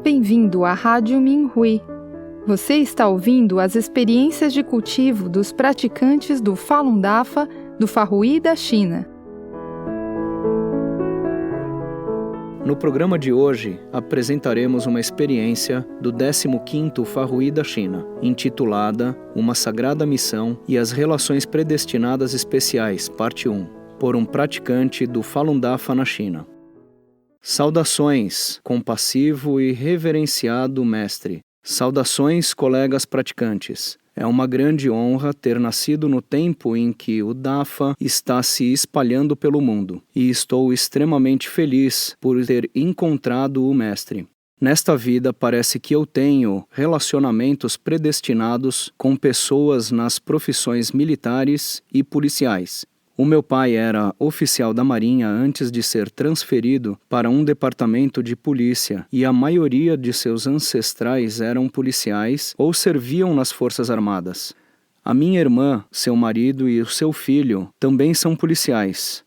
Bem-vindo à Rádio Minhui. Você está ouvindo as experiências de cultivo dos praticantes do Falun Dafa do Farrui da China. No programa de hoje, apresentaremos uma experiência do 15º Farrui da China, intitulada Uma Sagrada Missão e as Relações Predestinadas Especiais, Parte 1, por um praticante do Falun Dafa na China. Saudações, compassivo e reverenciado mestre. Saudações, colegas praticantes. É uma grande honra ter nascido no tempo em que o Dafa está se espalhando pelo mundo, e estou extremamente feliz por ter encontrado o mestre. Nesta vida parece que eu tenho relacionamentos predestinados com pessoas nas profissões militares e policiais. O meu pai era oficial da Marinha antes de ser transferido para um departamento de polícia e a maioria de seus ancestrais eram policiais ou serviam nas Forças Armadas. A minha irmã, seu marido e o seu filho também são policiais.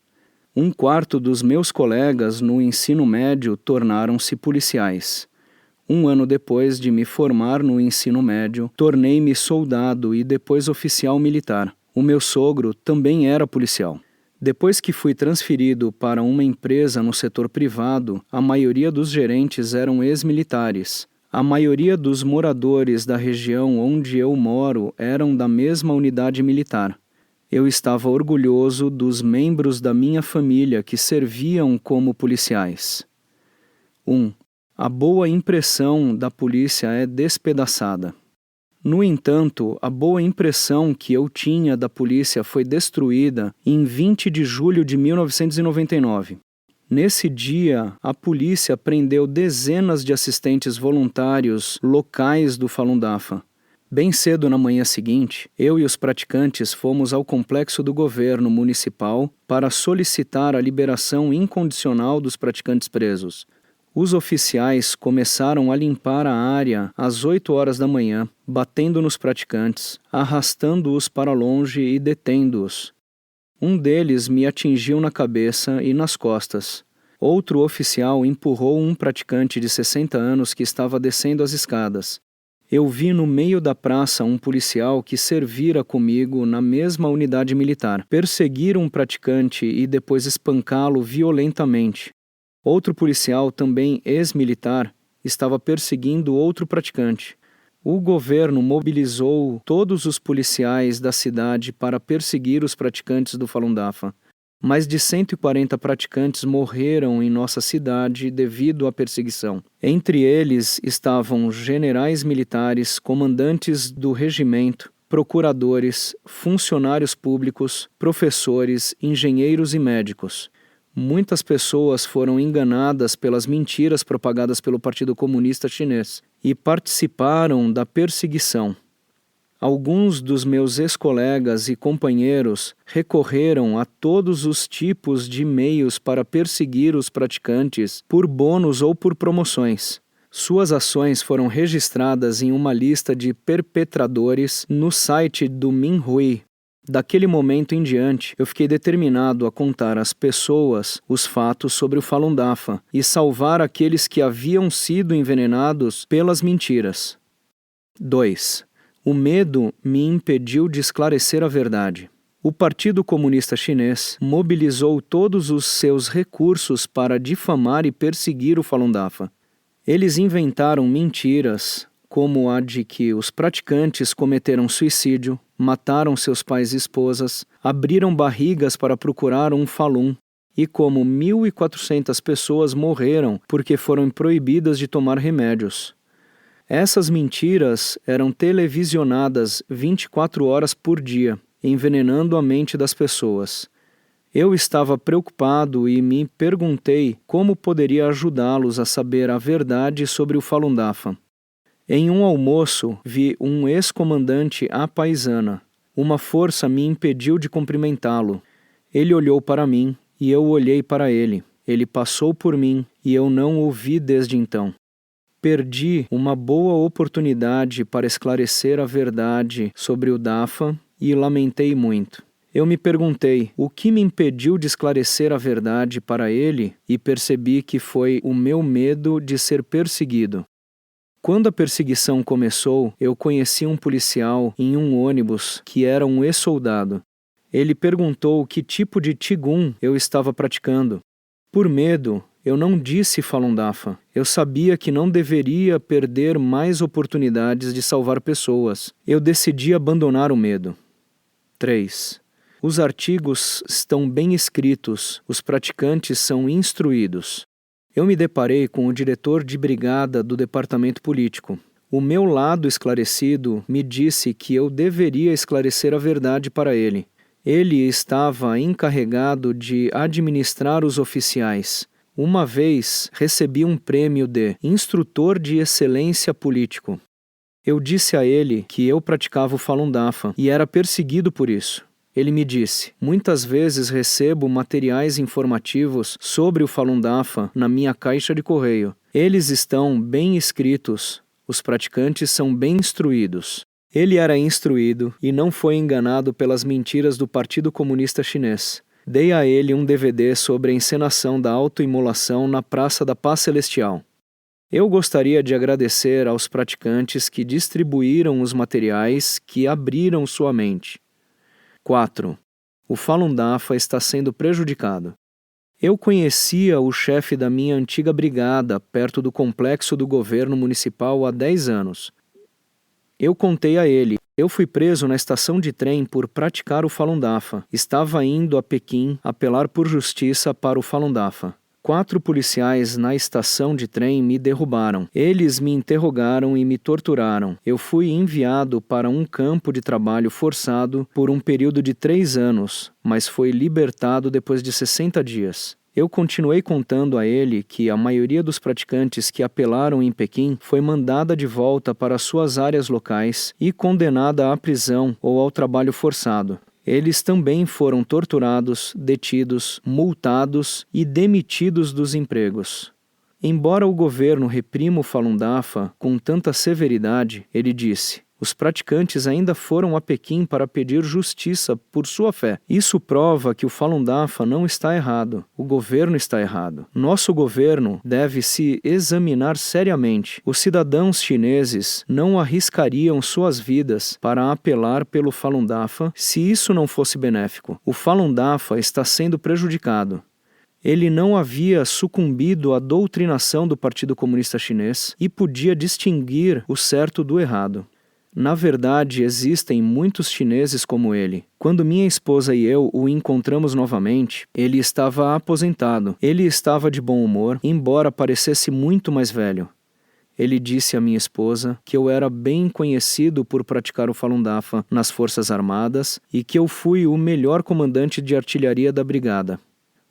Um quarto dos meus colegas no ensino médio tornaram-se policiais. Um ano depois de me formar no ensino médio, tornei-me soldado e depois oficial militar. O meu sogro também era policial. Depois que fui transferido para uma empresa no setor privado, a maioria dos gerentes eram ex-militares. A maioria dos moradores da região onde eu moro eram da mesma unidade militar. Eu estava orgulhoso dos membros da minha família que serviam como policiais. 1. A boa impressão da polícia é despedaçada. No entanto, a boa impressão que eu tinha da polícia foi destruída em 20 de julho de 1999. Nesse dia, a polícia prendeu dezenas de assistentes voluntários locais do Falun Dafa. Bem cedo na manhã seguinte, eu e os praticantes fomos ao complexo do governo municipal para solicitar a liberação incondicional dos praticantes presos. Os oficiais começaram a limpar a área às 8 horas da manhã, batendo nos praticantes, arrastando-os para longe e detendo-os. Um deles me atingiu na cabeça e nas costas. Outro oficial empurrou um praticante de 60 anos que estava descendo as escadas. Eu vi no meio da praça um policial que servira comigo na mesma unidade militar perseguir um praticante e depois espancá-lo violentamente. Outro policial, também ex-militar, estava perseguindo outro praticante. O governo mobilizou todos os policiais da cidade para perseguir os praticantes do Falun Dafa. Mais de 140 praticantes morreram em nossa cidade devido à perseguição. Entre eles estavam generais militares, comandantes do regimento, procuradores, funcionários públicos, professores, engenheiros e médicos. Muitas pessoas foram enganadas pelas mentiras propagadas pelo Partido Comunista Chinês e participaram da perseguição. Alguns dos meus ex-colegas e companheiros recorreram a todos os tipos de meios para perseguir os praticantes por bônus ou por promoções. Suas ações foram registradas em uma lista de perpetradores no site do Minhui. Daquele momento em diante, eu fiquei determinado a contar às pessoas os fatos sobre o Falun Dafa e salvar aqueles que haviam sido envenenados pelas mentiras. 2. O medo me impediu de esclarecer a verdade. O Partido Comunista Chinês mobilizou todos os seus recursos para difamar e perseguir o Falun Dafa. Eles inventaram mentiras, como a de que os praticantes cometeram suicídio, mataram seus pais e esposas, abriram barrigas para procurar um Falun, e como 1.400 pessoas morreram porque foram proibidas de tomar remédios. Essas mentiras eram televisionadas 24 horas por dia, envenenando a mente das pessoas. Eu estava preocupado e me perguntei como poderia ajudá-los a saber a verdade sobre o Falun Dafa. Em um almoço, vi um ex-comandante à paisana. Uma força me impediu de cumprimentá-lo. Ele olhou para mim e eu olhei para ele. Ele passou por mim e eu não o vi desde então. Perdi uma boa oportunidade para esclarecer a verdade sobre o Dafa e lamentei muito. Eu me perguntei o que me impediu de esclarecer a verdade para ele e percebi que foi o meu medo de ser perseguido. Quando a perseguição começou, eu conheci um policial em um ônibus que era um ex-soldado. Ele perguntou que tipo de Qigong eu estava praticando. Por medo, eu não disse Falun Dafa. Eu sabia que não deveria perder mais oportunidades de salvar pessoas. Eu decidi abandonar o medo. 3. Os artigos estão bem escritos, os praticantes são instruídos. Eu me deparei com o diretor de brigada do departamento político. O meu lado esclarecido me disse que eu deveria esclarecer a verdade para ele. Ele estava encarregado de administrar os oficiais. Uma vez recebi um prêmio de Instrutor de Excelência Político. Eu disse a ele que eu praticava o Falun Dafa e era perseguido por isso. Ele me disse: muitas vezes recebo materiais informativos sobre o Falun Dafa na minha caixa de correio. Eles estão bem escritos, os praticantes são bem instruídos. Ele era instruído e não foi enganado pelas mentiras do Partido Comunista Chinês. Dei a ele um DVD sobre a encenação da autoimolação na Praça da Paz Celestial. Eu gostaria de agradecer aos praticantes que distribuíram os materiais que abriram sua mente. 4. O Falun Dafa está sendo prejudicado. Eu conhecia o chefe da minha antiga brigada perto do complexo do governo municipal há 10 anos. Eu contei a ele. Eu fui preso na estação de trem por praticar o Falun Dafa. Estava indo a Pequim apelar por justiça para o Falun Dafa. 4 policiais na estação de trem me derrubaram. Eles me interrogaram e me torturaram. Eu fui enviado para um campo de trabalho forçado por um período de 3 anos, mas fui libertado depois de 60 dias. Eu continuei contando a ele que a maioria dos praticantes que apelaram em Pequim foi mandada de volta para suas áreas locais e condenada à prisão ou ao trabalho forçado. Eles também foram torturados, detidos, multados e demitidos dos empregos. Embora o governo reprima o Falun Dafa com tanta severidade, ele disse: os praticantes ainda foram a Pequim para pedir justiça por sua fé. Isso prova que o Falun Dafa não está errado. O governo está errado. Nosso governo deve se examinar seriamente. Os cidadãos chineses não arriscariam suas vidas para apelar pelo Falun Dafa se isso não fosse benéfico. O Falun Dafa está sendo prejudicado. Ele não havia sucumbido à doutrinação do Partido Comunista Chinês e podia distinguir o certo do errado. Na verdade, existem muitos chineses como ele. Quando minha esposa e eu o encontramos novamente, ele estava aposentado. Ele estava de bom humor, embora parecesse muito mais velho. Ele disse à minha esposa que eu era bem conhecido por praticar o Falun Dafa nas Forças Armadas e que eu fui o melhor comandante de artilharia da brigada.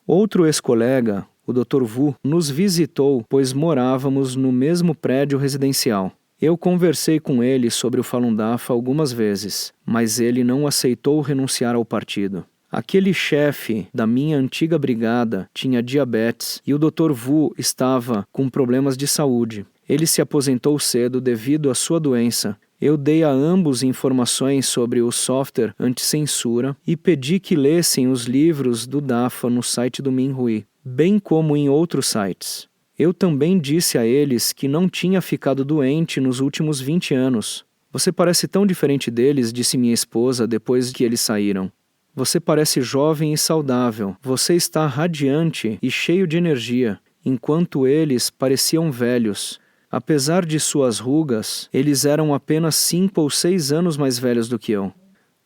Outro ex-colega, o Dr. Wu, nos visitou, pois morávamos no mesmo prédio residencial. Eu conversei com ele sobre o Falun Dafa algumas vezes, mas ele não aceitou renunciar ao partido. Aquele chefe da minha antiga brigada tinha diabetes e o Dr. Wu estava com problemas de saúde. Ele se aposentou cedo devido à sua doença. Eu dei a ambos informações sobre o software anti-censura e pedi que lessem os livros do Dafa no site do Minhui, bem como em outros sites. Eu também disse a eles que não tinha ficado doente nos últimos 20 anos. Você parece tão diferente deles, disse minha esposa depois que eles saíram. Você parece jovem e saudável. Você está radiante e cheio de energia, enquanto eles pareciam velhos. Apesar de suas rugas, eles eram apenas 5 ou 6 anos mais velhos do que eu.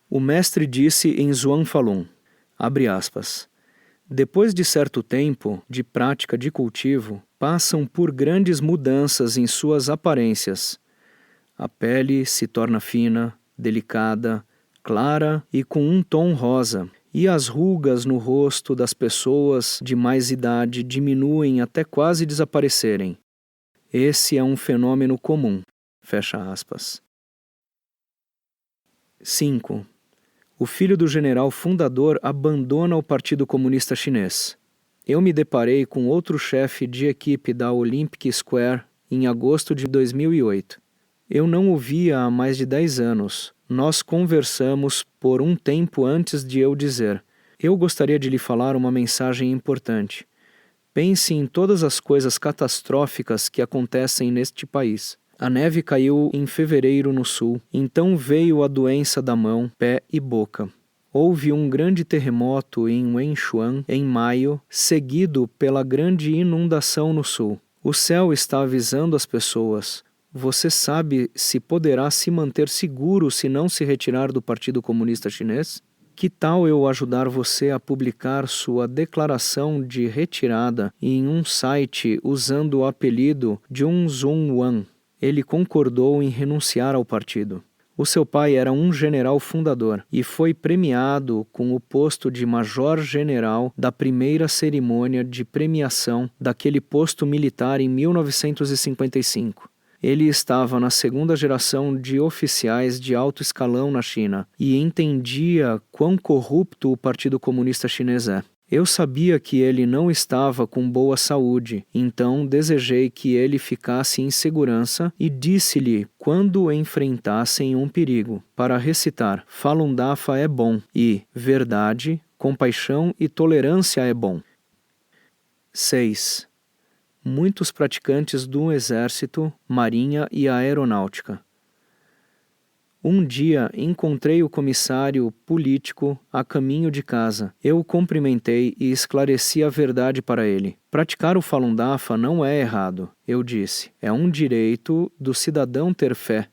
O mestre disse em Zhuang Falun, abre aspas, depois de certo tempo de prática de cultivo, passam por grandes mudanças em suas aparências. A pele se torna fina, delicada, clara e com um tom rosa, e as rugas no rosto das pessoas de mais idade diminuem até quase desaparecerem. Esse é um fenômeno comum. Fecha aspas. 5. O filho do general fundador abandona o Partido Comunista Chinês. Eu me deparei com outro chefe de equipe da Olympic Square em agosto de 2008. Eu não o via há mais de 10 anos. Nós conversamos por um tempo antes de eu dizer: eu gostaria de lhe falar uma mensagem importante. Pense em todas as coisas catastróficas que acontecem neste país. A neve caiu em fevereiro no sul, então veio a doença da mão, pé e boca. Houve um grande terremoto em Wenchuan em maio, seguido pela grande inundação no sul. O céu está avisando as pessoas. Você sabe se poderá se manter seguro se não se retirar do Partido Comunista Chinês? Que tal eu ajudar você a publicar sua declaração de retirada em um site usando o apelido Jun Zhong Wan? Ele concordou em renunciar ao partido. O seu pai era um general fundador e foi premiado com o posto de major-general da primeira cerimônia de premiação daquele posto militar em 1955. Ele estava na segunda geração de oficiais de alto escalão na China e entendia quão corrupto o Partido Comunista Chinês é. Eu sabia que ele não estava com boa saúde, então desejei que ele ficasse em segurança e disse-lhe quando enfrentassem um perigo, para recitar: Falun Dafa é bom e verdade, compaixão e tolerância é bom. 6. Muitos praticantes do Exército, Marinha e Aeronáutica. Um dia encontrei o comissário político a caminho de casa. Eu o cumprimentei e esclareci a verdade para ele. Praticar o Falun Dafa não é errado, eu disse. É um direito do cidadão ter fé.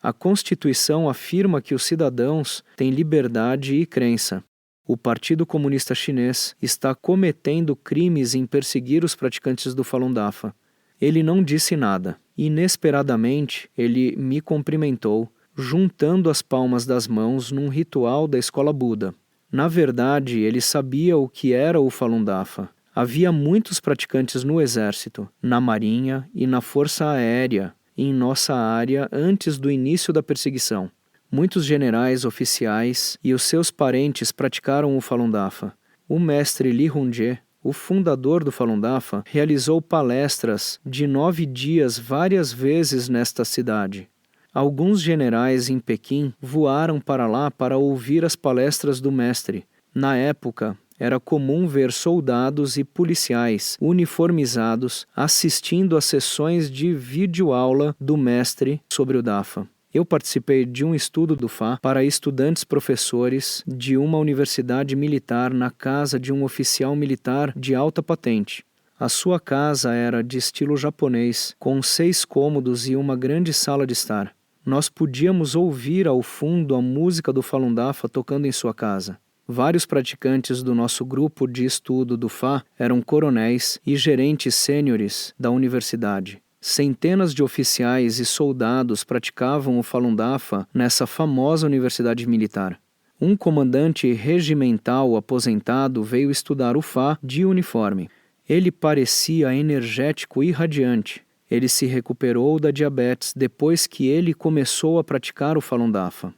A Constituição afirma que os cidadãos têm liberdade e crença. O Partido Comunista Chinês está cometendo crimes em perseguir os praticantes do Falun Dafa. Ele não disse nada. Inesperadamente, ele me cumprimentou, juntando as palmas das mãos num ritual da escola Buda. Na verdade, ele sabia o que era o Falun Dafa. Havia muitos praticantes no exército, na marinha e na força aérea, em nossa área antes do início da perseguição. Muitos generais, oficiais e os seus parentes praticaram o Falun Dafa. O mestre Li Hongzhi, o fundador do Falun Dafa, realizou palestras de 9 dias várias vezes nesta cidade. Alguns generais em Pequim voaram para lá para ouvir as palestras do mestre. Na época, era comum ver soldados e policiais uniformizados assistindo às sessões de videoaula do mestre sobre o Dafa. Eu participei de um estudo do Fa para estudantes professores de uma universidade militar na casa de um oficial militar de alta patente. A sua casa era de estilo japonês, com 6 cômodos e uma grande sala de estar. Nós podíamos ouvir ao fundo a música do Falun Dafa tocando em sua casa. Vários praticantes do nosso grupo de estudo do Fa eram coronéis e gerentes sêniores da universidade. Centenas de oficiais e soldados praticavam o Falun Dafa nessa famosa universidade militar. Um comandante regimental aposentado veio estudar o Fa de uniforme. Ele parecia energético e radiante. Ele se recuperou da diabetes depois que ele começou a praticar o Falun Dafa.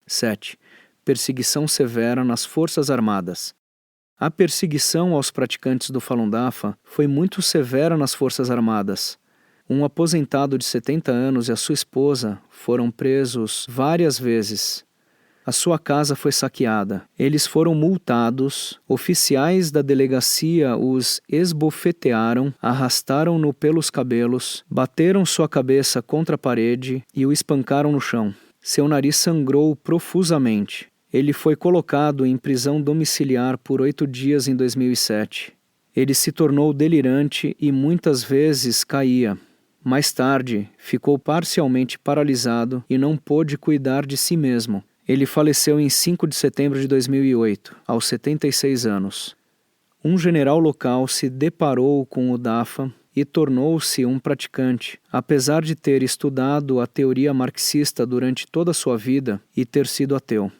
7. Perseguição severa nas Forças Armadas. A perseguição aos praticantes do Falun Dafa foi muito severa nas Forças Armadas. Um aposentado de 70 anos e a sua esposa foram presos várias vezes. A sua casa foi saqueada. Eles foram multados. Oficiais da delegacia os esbofetearam, arrastaram-no pelos cabelos, bateram sua cabeça contra a parede e o espancaram no chão. Seu nariz sangrou profusamente. Ele foi colocado em prisão domiciliar por 8 dias em 2007. Ele se tornou delirante e muitas vezes caía. Mais tarde, ficou parcialmente paralisado e não pôde cuidar de si mesmo. Ele faleceu em 5 de setembro de 2008, aos 76 anos. Um general local se deparou com o Dafa e tornou-se um praticante, apesar de ter estudado a teoria marxista durante toda a sua vida e ter sido ateu.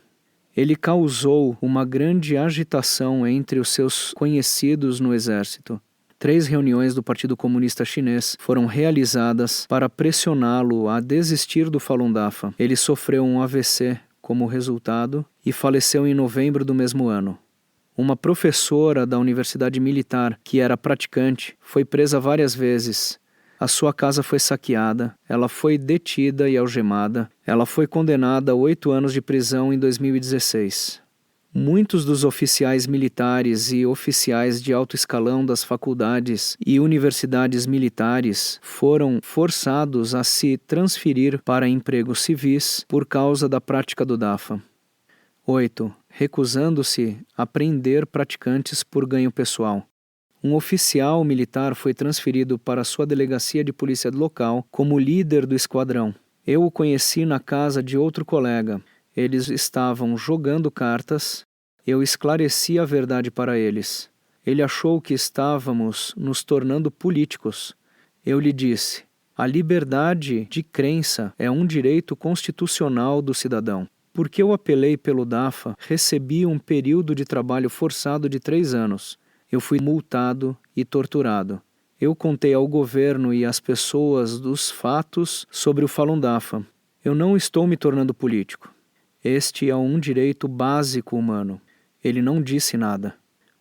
Ele causou uma grande agitação entre os seus conhecidos no exército. 3 reuniões do Partido Comunista Chinês foram realizadas para pressioná-lo a desistir do Falun Dafa. Ele sofreu um AVC como resultado e faleceu em novembro do mesmo ano. Uma professora da Universidade Militar, que era praticante, foi presa várias vezes. A sua casa foi saqueada, ela foi detida e algemada. Ela foi condenada a 8 anos de prisão em 2016. Muitos dos oficiais militares e oficiais de alto escalão das faculdades e universidades militares foram forçados a se transferir para empregos civis por causa da prática do DAFA. 8. Recusando-se a prender praticantes por ganho pessoal. Um oficial militar foi transferido para sua delegacia de polícia local como líder do esquadrão. Eu o conheci na casa de outro colega. Eles estavam jogando cartas. Eu esclareci a verdade para eles. Ele achou que estávamos nos tornando políticos. Eu lhe disse: a liberdade de crença é um direito constitucional do cidadão. Porque eu apelei pelo DAFA, recebi um período de trabalho forçado de 3 anos. Eu fui multado e torturado. Eu contei ao governo e às pessoas dos fatos sobre o Falun Dafa. Eu não estou me tornando político. Este é um direito básico humano. Ele não disse nada.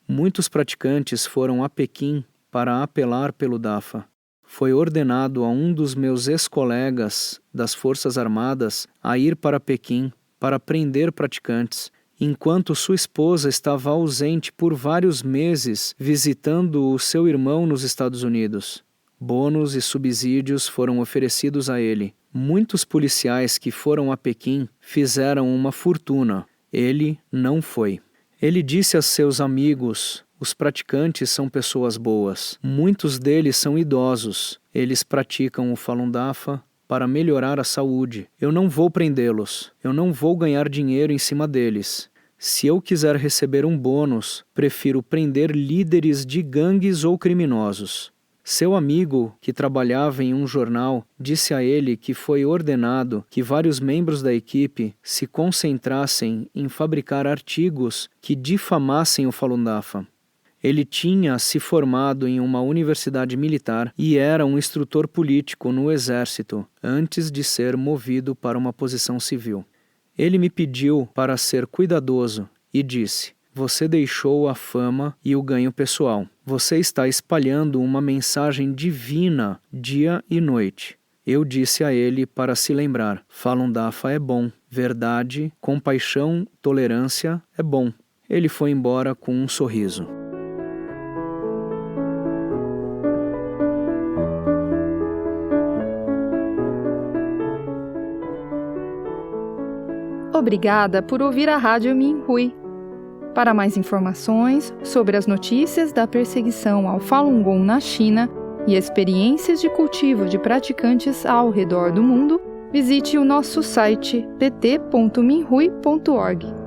Muitos praticantes foram a Pequim para apelar pelo DAFA. Foi ordenado a um dos meus ex-colegas das Forças Armadas a ir para Pequim para prender praticantes, enquanto sua esposa estava ausente por vários meses visitando o seu irmão nos Estados Unidos. Bônus e subsídios foram oferecidos a ele. Muitos policiais que foram a Pequim fizeram uma fortuna. Ele não foi. Ele disse a seus amigos: os praticantes são pessoas boas. Muitos deles são idosos. Eles praticam o Falun Dafa para melhorar a saúde. Eu não vou prendê-los. Eu não vou ganhar dinheiro em cima deles. Se eu quiser receber um bônus, prefiro prender líderes de gangues ou criminosos. Seu amigo, que trabalhava em um jornal, disse a ele que foi ordenado que vários membros da equipe se concentrassem em fabricar artigos que difamassem o Falun Dafa. Ele tinha se formado em uma universidade militar e era um instrutor político no exército antes de ser movido para uma posição civil. Ele me pediu para ser cuidadoso e disse: você deixou a fama e o ganho pessoal. Você está espalhando uma mensagem divina dia e noite. Eu disse a ele para se lembrar: Falun Dafa é bom. Verdade, compaixão, tolerância é bom. Ele foi embora com um sorriso. Obrigada por ouvir a Rádio Minhui. Para mais informações sobre as notícias da perseguição ao Falun Gong na China e experiências de cultivo de praticantes ao redor do mundo, visite o nosso site pt.minhui.org.